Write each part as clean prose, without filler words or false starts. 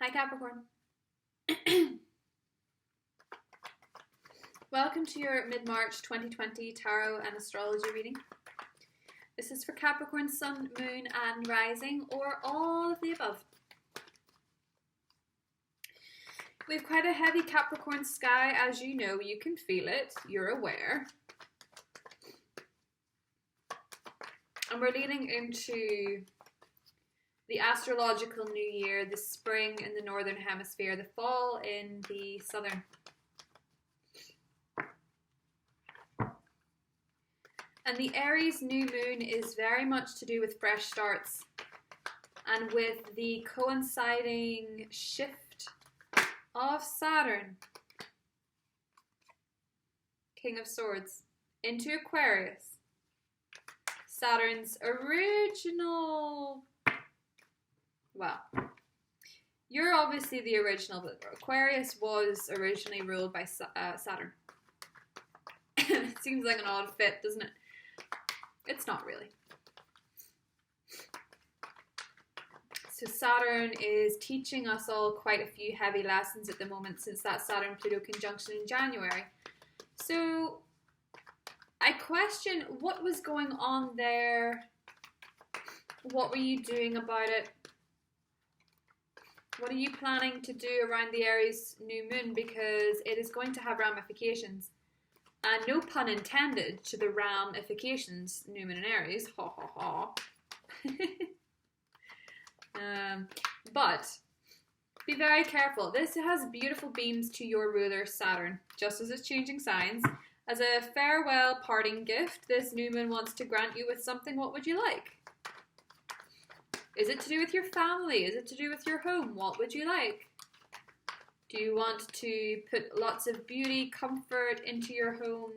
Hi Capricorn. Welcome to your mid-March 2020 Tarot and Astrology reading. This is for Capricorn, Sun, Moon and Rising, or all of the above. We have quite a heavy Capricorn sky, as you know. You can feel it, you're aware. And we're leading into the astrological new year, the spring in the northern hemisphere, the fall in the southern. And the Aries new moon is very much to do with fresh starts and with the coinciding shift of Saturn, King of Swords, into Aquarius. Saturn's original... Well, you're obviously the original, but Aquarius was originally ruled by Saturn. It seems like an odd fit, doesn't it? It's not really. So Saturn is teaching us all quite a few heavy lessons at the moment since that Saturn-Pluto conjunction in January. So I question what was going on there. What were you doing about it? What are you planning to do around the Aries new moon? Because it is going to have ramifications. And no pun intended to the ramifications, new moon in Aries. Ha ha ha. But be very careful. This has beautiful beams to your ruler Saturn, just as it's changing signs. As a farewell parting gift, this new moon wants to grant you with something. What would you like? Is it to do with your family? Is it to do with your home? What would you like? Do you want to put lots of beauty, comfort into your home?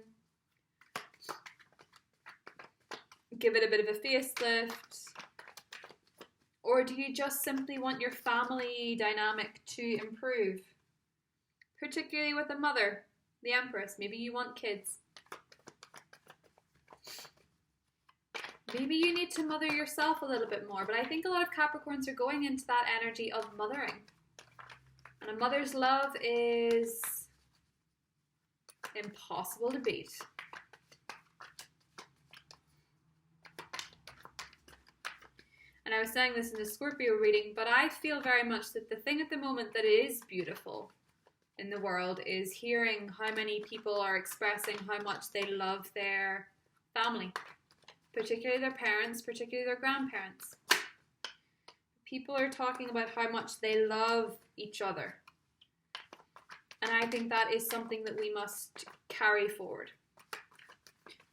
Give it a bit of a facelift? Or do you just simply want your family dynamic to improve? Particularly with a mother, the Empress. Maybe you want kids. Maybe you need to mother yourself a little bit more, but I think a lot of Capricorns are going into that energy of mothering. And a mother's love is impossible to beat. And I was saying this in the Scorpio reading, but I feel very much that the thing at the moment that is beautiful in the world is hearing how many people are expressing how much they love their family. Particularly their parents, particularly their grandparents. People are talking about how much they love each other. And I think that is something that we must carry forward.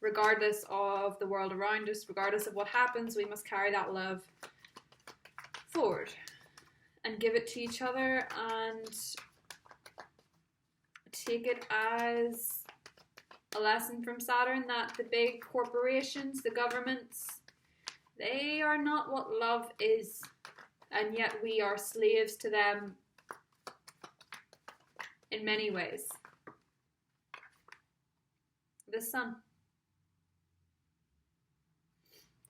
Regardless of the world around us, regardless of what happens, we must carry that love forward. And give it to each other and take it as a lesson from Saturn that the big corporations, the governments, they are not what love is. And yet we are slaves to them in many ways. The sun.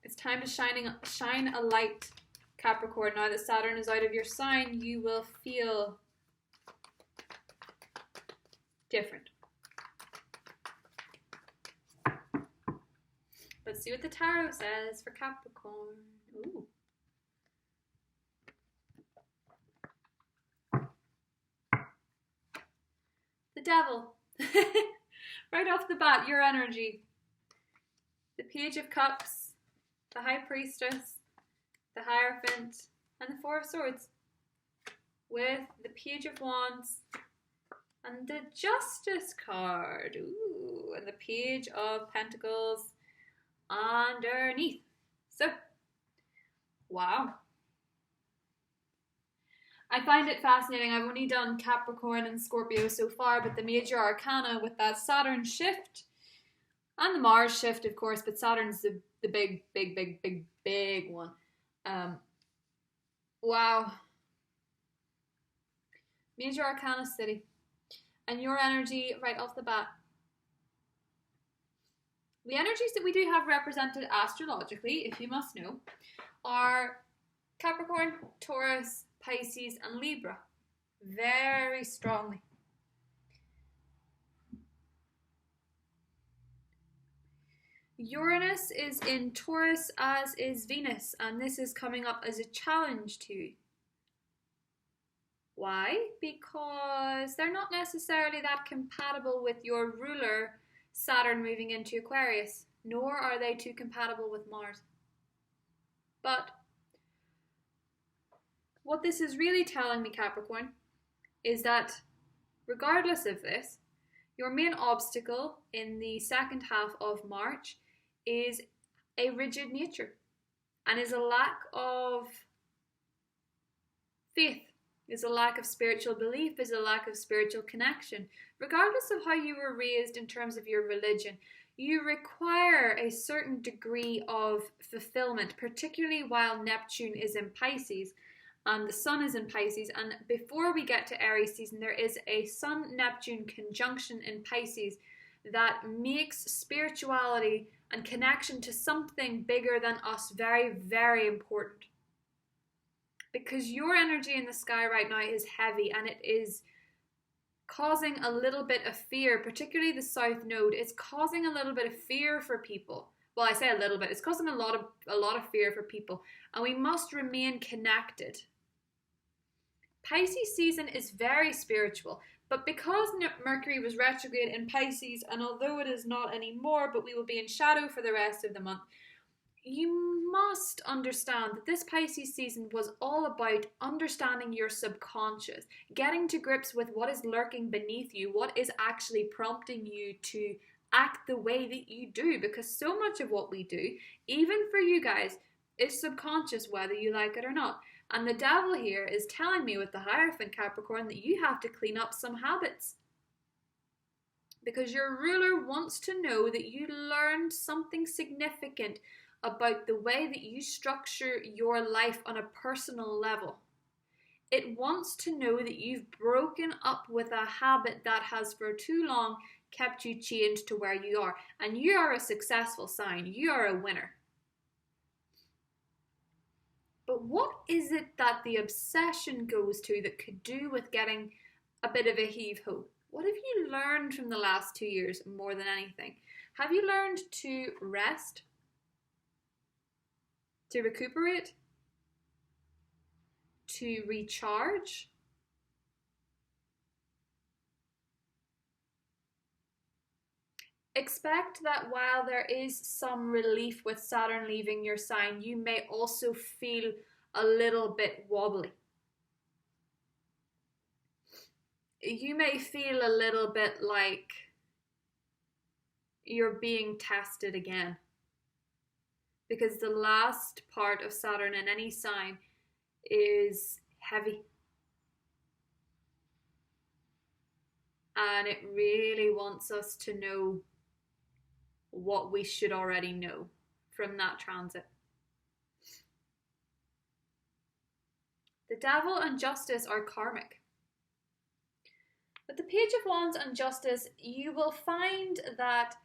It's time to shine a light, Capricorn. Now that Saturn is out of your sign, you will feel different. Let's see what the tarot says for Capricorn. Ooh. The Devil. Right off the bat, your energy. The Page of Cups, the High Priestess, the Hierophant, and the Four of Swords. With the Page of Wands and the Justice card. Ooh, and the Page of Pentacles underneath. So, wow. I find it fascinating. I've only done Capricorn and Scorpio so far, but the major arcana with that Saturn shift and the Mars shift, of course, but Saturn's the big one. Wow. Major arcana city. And your energy right off the bat. The energies that we do have represented astrologically, if you must know, are Capricorn, Taurus, Pisces, and Libra. very strongly. Uranus is in Taurus, as is Venus, and this is coming up as a challenge to you. Why? Because they're not necessarily that compatible with your ruler, Saturn, moving into Aquarius, nor are they too compatible with Mars. But what this is really telling me, Capricorn, is that regardless of this, your main obstacle in the second half of March is a rigid nature and is a lack of faith, is a lack of spiritual belief, is a lack of spiritual connection. Regardless of how you were raised in terms of your religion, you require a certain degree of fulfillment, particularly while Neptune is in Pisces and the Sun is in Pisces. And before we get to Aries season, there is a Sun-Neptune conjunction in Pisces that makes spirituality and connection to something bigger than us very, very important. Because your energy in the sky right now is heavy and it is causing a little bit of fear, particularly the South Node. It's causing a little bit of fear for people. Well, I say a little bit. It's causing a lot of fear for people, and we must remain connected. Pisces season is very spiritual, but because Mercury was retrograde in Pisces, and although it is not anymore, but we will be in shadow for the rest of the month, you must understand that this Pisces season was all about understanding your subconscious, getting to grips with what is lurking beneath you, what is actually prompting you to act the way that you do, because so much of what we do, even for you guys, is subconscious, whether you like it or not. And the devil here is telling me with the Hierophant, Capricorn, that you have to clean up some habits. Because your ruler wants to know that you learned something significant about the way that you structure your life on a personal level. It wants to know that you've broken up with a habit that has for too long kept you chained to where you are. And you are a successful sign. You are a winner. But what is it that the obsession goes to that could do with getting a bit of a heave-ho? What have you learned from the last 2 years more than anything? Have you learned to rest? To recuperate? To recharge? Expect that while there is some relief with Saturn leaving your sign, you may also feel a little bit wobbly. You may feel a little bit like you're being tested again. Because the last part of Saturn in any sign is heavy. And it really wants us to know what we should already know from that transit. The Devil and Justice are karmic. With the Page of Wands and Justice, you will find that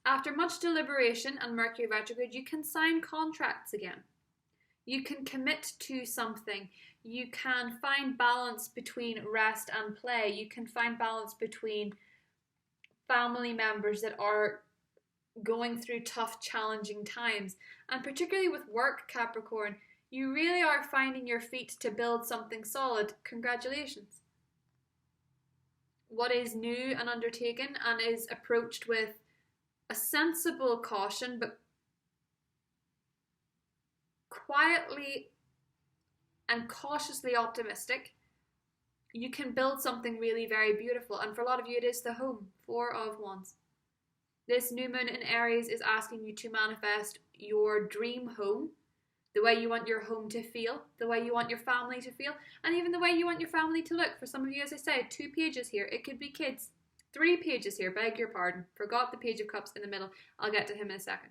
after much deliberation and Mercury retrograde, you can sign contracts again. You can commit to something. You can find balance between rest and play. You can find balance between family members that are going through tough, challenging times. And particularly with work, Capricorn, you really are finding your feet to build something solid. Congratulations. What is new and undertaken and is approached with a sensible caution, but quietly and cautiously optimistic, you can build something really very beautiful. And for a lot of you, it is the home. 4 of Wands. This new moon in Aries is asking you to manifest your dream home, the way you want your home to feel, the way you want your family to feel, and even the way you want your family to look. For some of you, as I said, 2 pages here. It could be kids. 3 pages here, beg your pardon. Forgot the Page of Cups in the middle. I'll get to him in a second.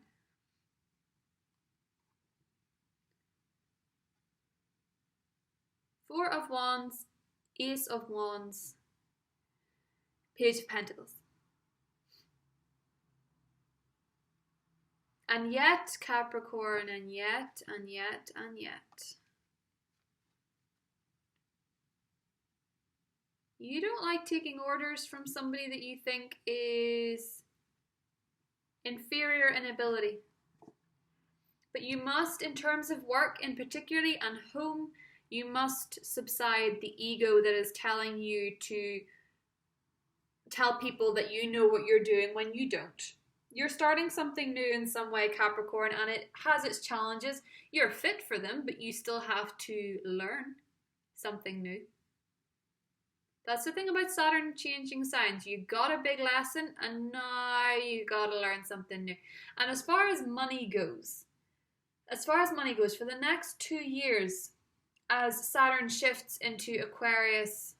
Four of Wands, Ace of Wands, Page of Pentacles. And yet, Capricorn, and yet. You don't like taking orders from somebody that you think is inferior in ability. But you must, in terms of work in particularly and home, you must subside the ego that is telling you to tell people that you know what you're doing when you don't. You're starting something new in some way, Capricorn, and it has its challenges. You're fit for them, but you still have to learn something new. That's the thing about Saturn changing signs. You got a big lesson, and now you gotta learn something new. And as far as money goes, for the next 2 years, as Saturn shifts into Aquarius,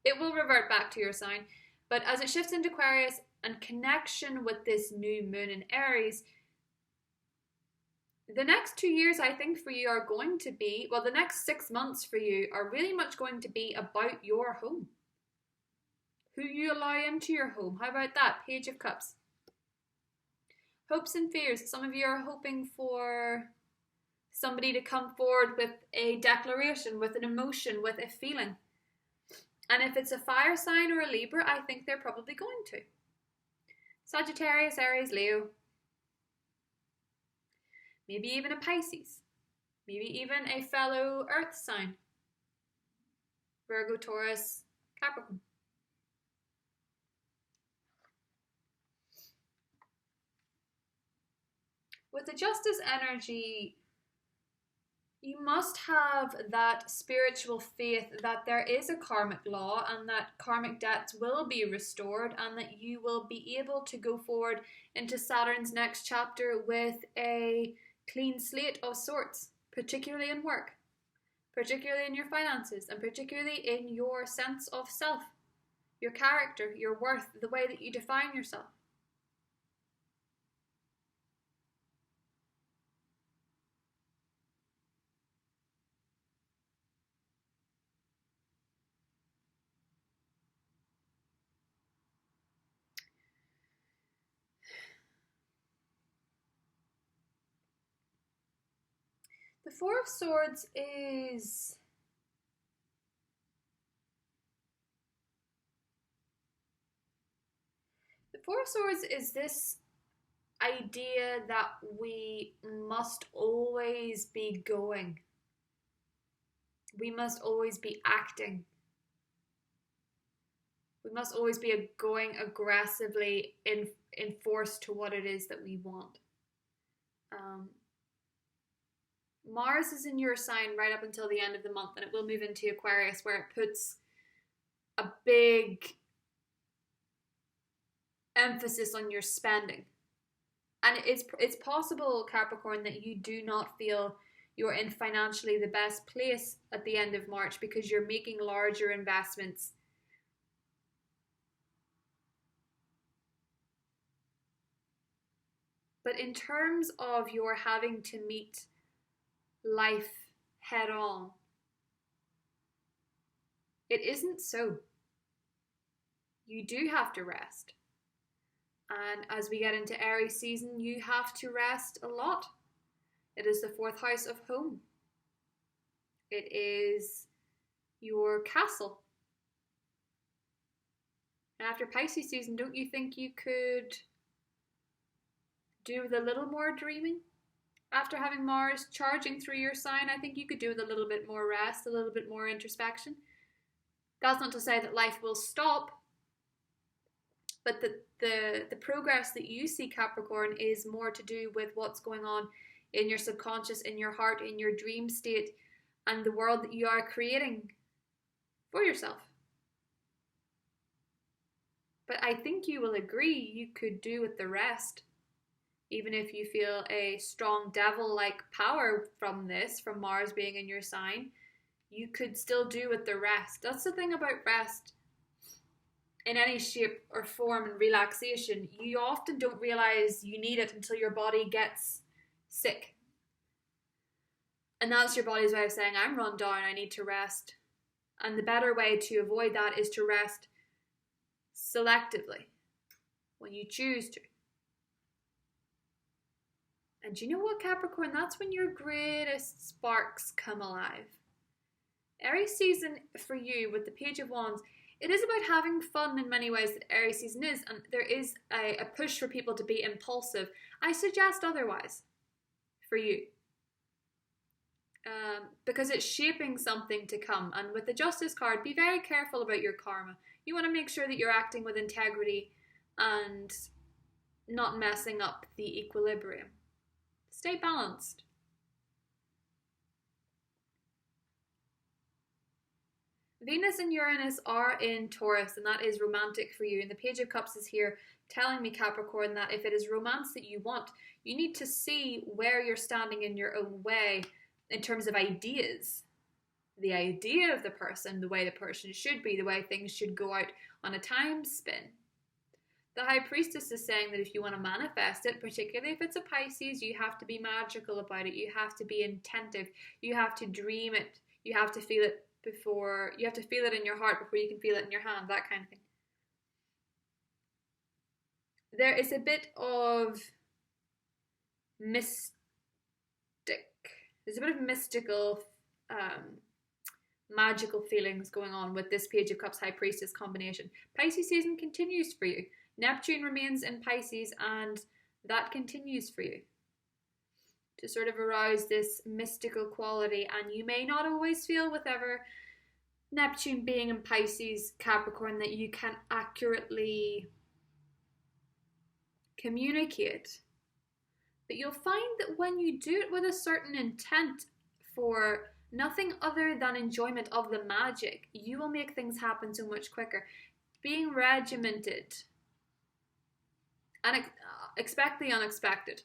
it will revert back to your sign, but as it shifts into Aquarius and connection with this new moon in Aries, the next 2 years, I think, for you are going to be, well, the next 6 months for you are really much going to be about your home. Who you allow into your home. How about that? Page of Cups. Hopes and fears. Some of you are hoping for somebody to come forward with a declaration, with an emotion, with a feeling. And if it's a fire sign or a Libra, I think they're probably going to. Sagittarius, Aries, Leo. Maybe even a Pisces. Maybe even a fellow Earth sign. Virgo, Taurus, Capricorn. With the Justice energy, you must have that spiritual faith that there is a karmic law and that karmic debts will be restored and that you will be able to go forward into Saturn's next chapter with a clean slate of sorts, particularly in work, particularly in your finances, and particularly in your sense of self, your character, your worth, the way that you define yourself. The Four of Swords is this idea that we must always be going. We must always be acting. We must always be going aggressively in force to what it is that we want. Mars is in your sign right up until the end of the month, and it will move into Aquarius, where it puts a big emphasis on your spending. And it's possible, Capricorn, that you do not feel you're in financially the best place at the end of March because you're making larger investments. But in terms of your having to meet life head on, it isn't so. You do have to rest. And as we get into Aries season, you have to rest a lot. It is the 4th house of home. It is your castle. And after Pisces season, don't you think you could do with a little more dreaming? After having Mars charging through your sign, I think you could do with a little bit more rest, a little bit more introspection. That's not to say that life will stop, but the progress that you see, Capricorn, is more to do with what's going on in your subconscious, in your heart, in your dream state, and the world that you are creating for yourself. But I think you will agree you could do with the rest. Even if you feel a strong devil-like power from this, from Mars being in your sign, you could still do with the rest. That's the thing about rest. In any shape or form and relaxation, you often don't realize you need it until your body gets sick. And that's your body's way of saying, I'm run down, I need to rest. And the better way to avoid that is to rest selectively, when you choose to. And you know what, Capricorn? That's when your greatest sparks come alive. Aries season for you with the Page of Wands It is about having fun in many ways that Aries season is, and there is a push for people to be impulsive. I suggest otherwise for you. Because it's shaping something to come. And with the Justice card, be very careful about your karma. You want to make sure that you're acting with integrity and not messing up the equilibrium. Stay balanced. Venus and Uranus are in Taurus, and that is romantic for you. And the Page of Cups is here telling me, Capricorn, that if it is romance that you want, you need to see where you're standing in your own way in terms of ideas. The idea of the person, the way the person should be, the way things should go out on a time spin. The High Priestess is saying that if you want to manifest it, particularly if it's a Pisces, you have to be magical about it. You have to be intentive. You have to dream it. You have to feel it before, you have to feel it in your heart before you can feel it in your hand, that kind of thing. There is a bit of there's a bit of mystical, magical feelings going on with this Page of Cups High Priestess combination. Pisces season continues for you. Neptune remains in Pisces, and that continues for you to sort of arouse this mystical quality. And you may not always feel with ever Neptune being in Pisces, Capricorn, that you can accurately communicate. But you'll find that when you do it with a certain intent for nothing other than enjoyment of the magic, you will make things happen so much quicker. Being regimented. And expect the unexpected.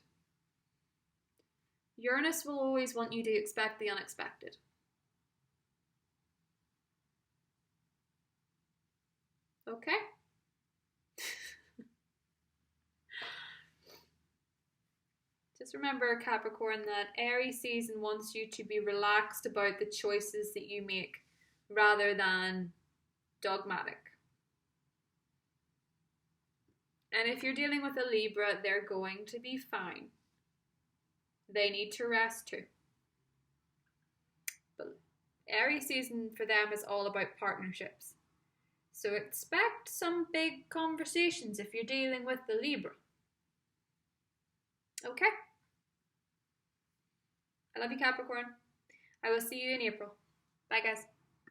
Uranus will always want you to expect the unexpected. Okay? Just remember, Capricorn, that Aries season wants you to be relaxed about the choices that you make rather than dogmatic. And if you're dealing with a Libra, they're going to be fine. They need to rest too. But Aries season for them is all about partnerships. So expect some big conversations if you're dealing with the Libra. Okay? I love you, Capricorn. I will see you in April. Bye, guys.